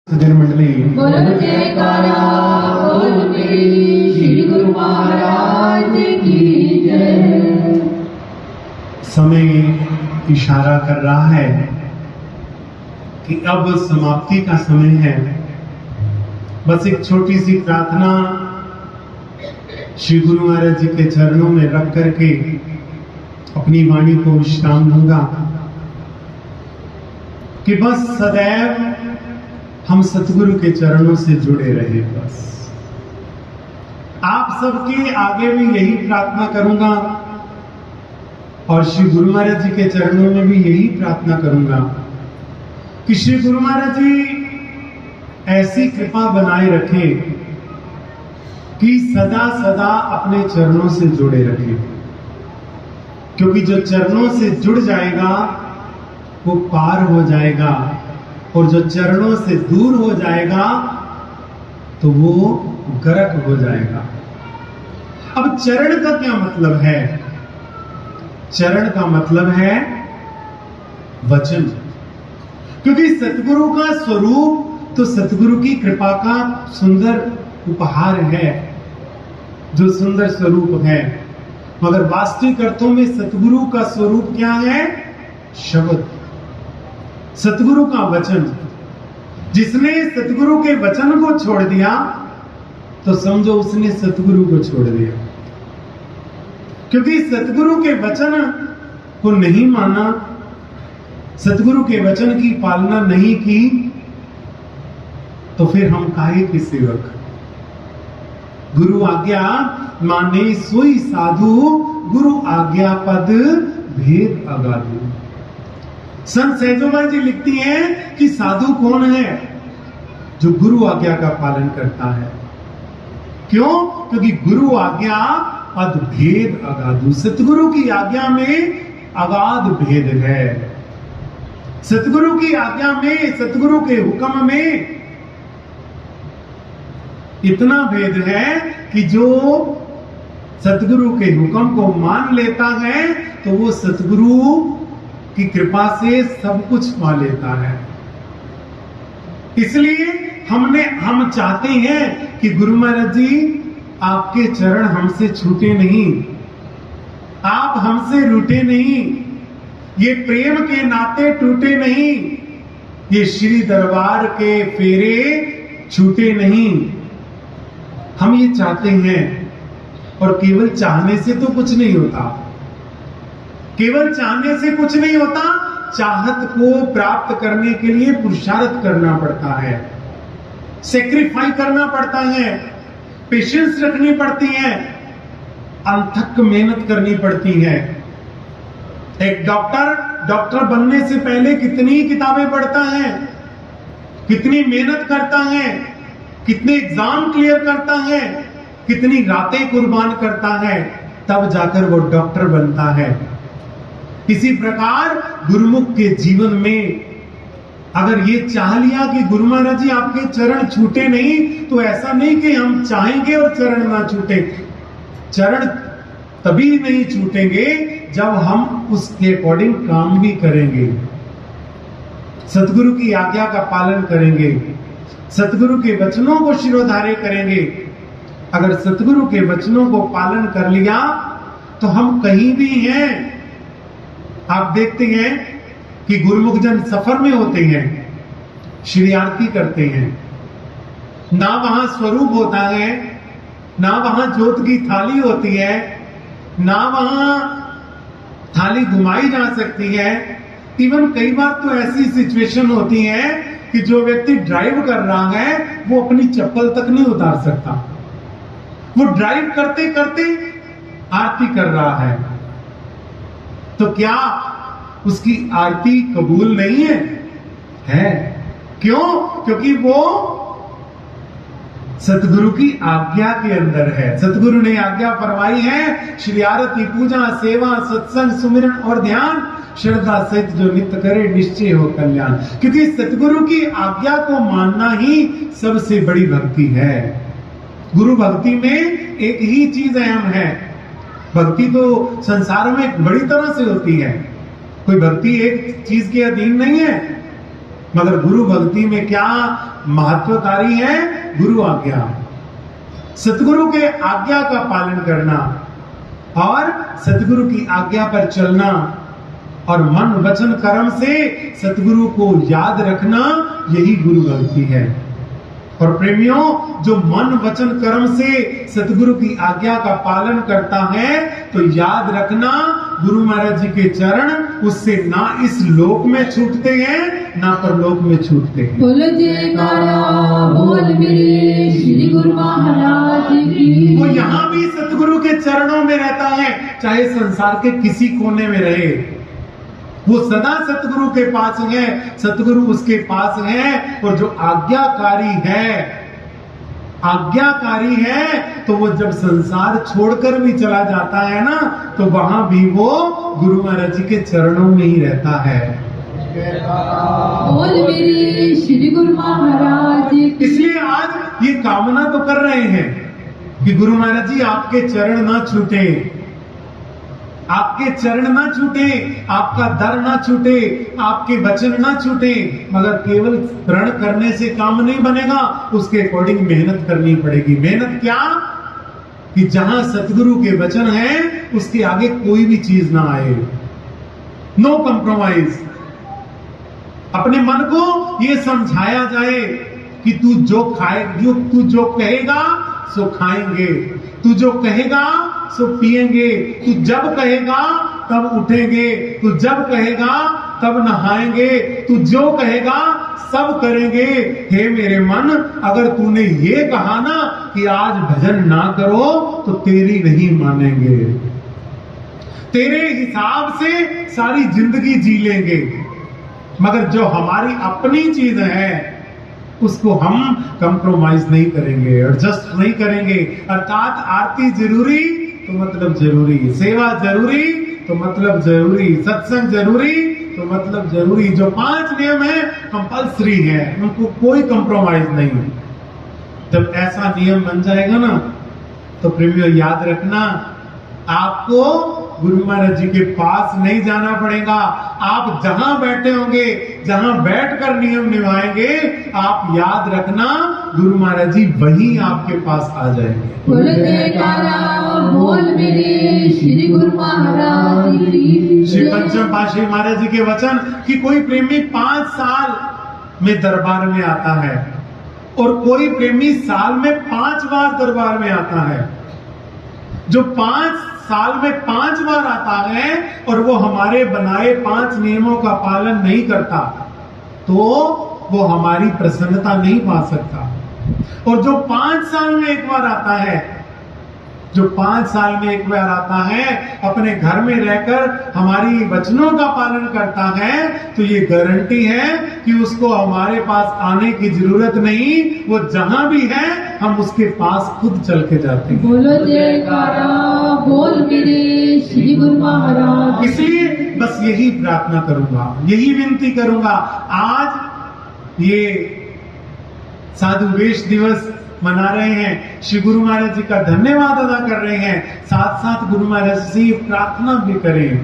सज्जन मंडली बोलो जयकारा बोल मेरी श्री गुरु महाराज की जय। समय इशारा कर रहा है कि अब समाप्ति का समय है। बस एक छोटी सी प्रार्थना श्री गुरु महाराज जी के चरणों में रख करके अपनी वाणी को विश्राम दूंगा कि बस सदैव हम सतगुरु के चरणों से जुड़े रहे। बस आप सबके आगे भी यही प्रार्थना करूंगा और श्री गुरु महाराज जी के चरणों में भी यही प्रार्थना करूंगा कि श्री गुरु महाराज जी ऐसी कृपा बनाए रखें कि सदा सदा अपने चरणों से जुड़े रखें, क्योंकि जो चरणों से जुड़ जाएगा वो पार हो जाएगा और जो चरणों से दूर हो जाएगा तो वो गर्क हो जाएगा। अब चरण का क्या मतलब है? चरण का मतलब है वचन, क्योंकि सतगुरु का स्वरूप तो सतगुरु की कृपा का सुंदर उपहार है, जो सुंदर स्वरूप है, मगर वास्तविक अर्थों में सतगुरु का स्वरूप क्या है? शब्द, सतगुरु का वचन। जिसने सतगुरु के वचन को छोड़ दिया तो समझो उसने सतगुरु को छोड़ दिया, क्योंकि सतगुरु के वचन को नहीं माना, सतगुरु के वचन की पालना नहीं की, तो फिर हम काहे के सेवक। गुरु आज्ञा माने सोई साधु, गुरु आज्ञा पद भेद अगाधु। संत सहजोबाई जी लिखती हैं कि साधु कौन है? जो गुरु आज्ञा का पालन करता है। क्यों? क्योंकि गुरु आज्ञा पद भेद अगाधु। सतगुरु की आज्ञा में अगाध भेद है। सतगुरु की आज्ञा में, सतगुरु के हुक्म में इतना भेद है कि जो सतगुरु के हुक्म को मान लेता है तो वो सतगुरु की कृपा से सब कुछ पा लेता है। इसलिए हम चाहते हैं कि गुरु महाराज जी आपके चरण हमसे छूटे नहीं, आप हमसे रूठे नहीं, ये प्रेम के नाते टूटे नहीं, ये श्री दरबार के फेरे छूटे नहीं। हम ये चाहते हैं, और केवल चाहने से तो कुछ नहीं होता, केवल चाहने से कुछ नहीं होता। चाहत को प्राप्त करने के लिए पुरुषार्थ करना पड़ता है, सेक्रीफाई करना पड़ता है, पेशेंस रखनी पड़ती है, अथक मेहनत करनी पड़ती है। एक डॉक्टर बनने से पहले कितनी किताबें पढ़ता है, कितनी मेहनत करता है, कितने एग्जाम क्लियर करता है, कितनी रातें कुर्बान करता है, तब जाकर वो डॉक्टर बनता है। इसी प्रकार गुरुमुख के जीवन में अगर ये चाह लिया कि गुरु महाराज जी आपके चरण छूटे नहीं, तो ऐसा नहीं कि हम चाहेंगे और चरण ना छूटे। चरण तभी नहीं छूटेंगे जब हम उसके अकॉर्डिंग काम भी करेंगे, सतगुरु की आज्ञा का पालन करेंगे, सतगुरु के वचनों को शिरोधार्य करेंगे। अगर सतगुरु के वचनों को पालन कर लिया तो हम कहीं भी हैं। आप देखते हैं कि गुरुमुख जन सफर में होते हैं, श्री आरती करते हैं, ना वहां स्वरूप होता है, ना वहां ज्योत की थाली होती है, ना वहां थाली घुमाई जा सकती है। इवन कई बार तो ऐसी सिचुएशन होती है कि जो व्यक्ति ड्राइव कर रहा है वो अपनी चप्पल तक नहीं उतार सकता, वो ड्राइव करते करते आरती कर रहा है। तो क्या उसकी आरती कबूल नहीं है? है। क्यों? क्योंकि वो सतगुरु की आज्ञा के अंदर है। सतगुरु ने आज्ञा फरमाई है, श्री आरती पूजा सेवा सत्संग सुमिरन और ध्यान श्रद्धा सहित जो नित्य करे निश्चय हो कल्याण। क्योंकि सतगुरु की आज्ञा को मानना ही सबसे बड़ी भक्ति है। गुरु भक्ति में एक ही चीज अहम है। भक्ति तो संसार में बड़ी तरह से होती है, कोई भक्ति एक चीज के अधीन नहीं है, मगर गुरु भक्ति में क्या महत्वकारी है गुरु आज्ञा। सतगुरु के आज्ञा का पालन करना और सतगुरु की आज्ञा पर चलना और मन वचन कर्म से सतगुरु को याद रखना, यही गुरु भक्ति है। और प्रेमियों, जो मन वचन कर्म से सतगुरु की आज्ञा का पालन करता है, तो याद रखना गुरु महाराज जी के चरण उससे ना इस लोक में छूटते हैं ना परलोक में छूटते हैं। बोल जयकारा बोल मेरे श्री गुरु महाराज की। वो यहाँ भी सतगुरु के चरणों में रहता है, चाहे संसार के किसी कोने में रहे, वो सदा सतगुरु के पास है, सतगुरु उसके पास है। और जो आज्ञाकारी है तो वो जब संसार छोड़कर भी चला जाता है ना, तो वहां भी वो गुरु महाराज जी के चरणों में ही रहता है। बोल मेरे श्री गुरु महाराज की। इसलिए आज ये कामना तो कर रहे हैं कि गुरु महाराज जी आपके चरण ना छूटे, आपके चरण ना छूटे, आपका दर ना छूटे, आपके वचन ना छूटे। मगर केवल प्रण करने से काम नहीं बनेगा, उसके अकॉर्डिंग मेहनत करनी पड़ेगी। मेहनत क्या? कि जहां सतगुरु के वचन है उसके आगे कोई भी चीज ना आए, नो कॉम्प्रोमाइज। अपने मन को ये समझाया जाए कि तू जो कहेगा सो खाएंगे, तू जो कहेगा सो पिएंगे, तू जब कहेगा तब उठेंगे, तू जब कहेगा तब नहाएंगे, तू जो कहेगा सब करेंगे। हे मेरे मन, अगर तूने ये कहा ना कि आज भजन ना करो तो तेरी नहीं मानेंगे, तेरे हिसाब से सारी जिंदगी जी लेंगे। मगर जो हमारी अपनी चीज है उसको हम कंप्रोमाइज नहीं करेंगे, एडजस्ट नहीं करेंगे। अर्थात आरती जरूरी तो मतलब जरूरी, सेवा जरूरी तो मतलब जरूरी, सत्संग जरूरी तो मतलब जरूरी। जो 5 नियम है कंपल्सरी है, उनको कोई कंप्रोमाइज नहीं। जब ऐसा नियम बन जाएगा ना, तो प्रेमियों याद रखना, आपको गुरु महाराज जी के पास नहीं जाना पड़ेगा। आप जहां बैठे होंगे, जहां बैठकर नियम निभाएंगे, आप याद रखना गुरु महाराज जी वहीं आपके पास आ जाएंगे। बोल जयकारा बोल मेरे श्री गुरु महाराज की। श्री पंचम पातशाही महाराज जी के वचन कि कोई प्रेमी 5 साल में दरबार में आता है और कोई प्रेमी साल में 5 बार दरबार में आता है। जो 5 साल में 5 बार आता है और वो हमारे बनाए 5 नियमों का पालन नहीं करता, तो वो हमारी प्रसन्नता नहीं पा सकता। और जो 5 साल में एक बार आता है, जो 5 साल में एक बार आता है, अपने घर में रहकर हमारी वचनों का पालन करता है, तो ये गारंटी है कि उसको हमारे पास आने की जरूरत नहीं। वो जहां भी है हम उसके पास खुद चल के जाते हैं। बोलो जयकारा बोल मेरे श्री गुरु महाराज। इसलिए बस यही प्रार्थना करूंगा, यही विनती करूंगा। आज ये साधु वेश दिवस मना रहे हैं, श्री गुरु महाराज जी का धन्यवाद अदा कर रहे हैं, साथ साथ गुरु महाराज से प्रार्थना भी करें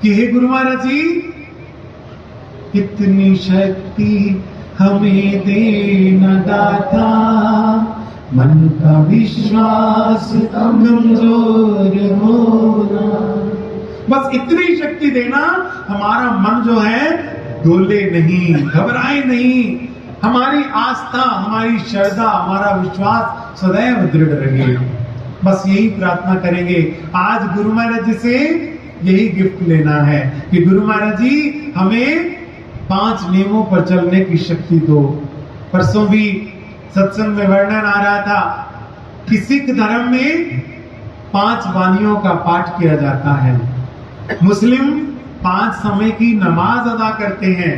कि हे गुरु महाराज जी, इतनी शक्ति हमें देना दाता, मन का विश्वास कमजोर होना। बस इतनी शक्ति देना, हमारा मन जो है डोले नहीं, घबराए नहीं, हमारी आस्था, हमारी श्रद्धा, हमारा विश्वास सदैव दृढ़ रहे। बस यही प्रार्थना करेंगे। आज गुरु महाराज जी से यही गिफ्ट लेना है कि गुरु महाराज जी हमें 5 नियमों पर चलने की शक्ति दो। परसों भी सत्संग में वर्णन आ रहा था कि सिख धर्म में 5 वाणियों का पाठ किया जाता है। मुस्लिम 5 समय की नमाज अदा करते हैं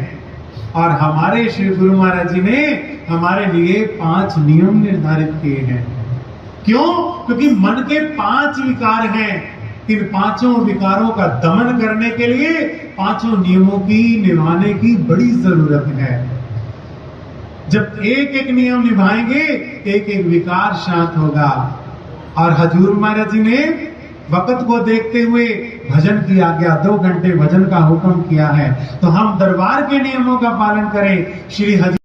और हमारे श्री गुरु महाराज जी ने हमारे लिए 5 नियम निर्धारित किए हैं। क्यों? क्योंकि मन के 5 विकार हैं। इन 5 विकारों का दमन करने के लिए 5 नियमों की निभाने की बड़ी जरूरत है। जब एक एक नियम निभाएंगे, एक एक विकार शांत होगा। और हजूर महाराज जी ने वक्त को देखते हुए भजन की आज्ञा, 2 घंटे भजन का हुक्म किया है। तो हम दरबार के नियमों का पालन करें। श्री हजूर